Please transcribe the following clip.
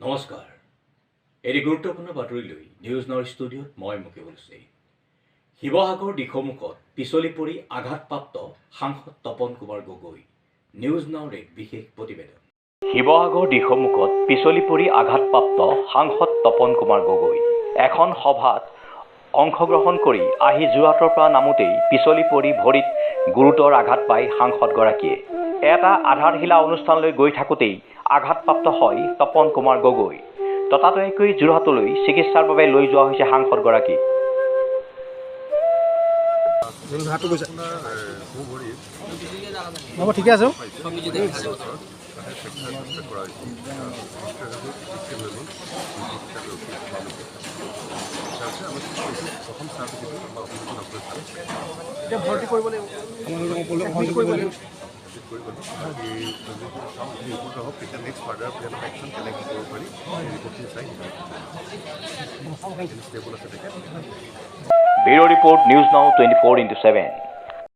নমস্কাৰ। এটি গুৰুত্বপূৰ্ণ বাতৰি লৈ নিউজ নাওৰ ষ্টুডিঅ'ত মই মুকেবুল হুছেইন। শিৱসাগৰ দিশমুখত পিছলি পৰি আঘাতপ্ৰাপ্ত সাংসদ তপন কুমাৰ গগৈ। নিউজ নাওৰ এক বিশেষ প্ৰতিবেদন। শিৱসাগৰ দিশমুখত পিছলি পৰি আঘাতপ্ৰাপ্ত সাংসদ তপন কুমাৰ গগৈ। এখন সভাত অংশগ্ৰহণ কৰি আহি যোৰহাটৰ পৰা নামোতেই পিছলি পৰি ভৰিত গুৰুতৰ আঘাত পায় সাংসদগৰাকীয়ে। এটা আধাৰশিলা অনুষ্ঠানলৈ গৈ থাকোঁতেই আঘাতপ্ৰাপ্ত হয় তপন কুমাৰ গগৈ। ততাতৈয়াকৈ যোৰহাটলৈ চিকিৎসাৰ বাবে লৈ যোৱা হৈছে সাংসদগৰাকী। ঠিকে আছে। ভৰ্তি কৰিব লাগিব। Bureau report news now 24/7।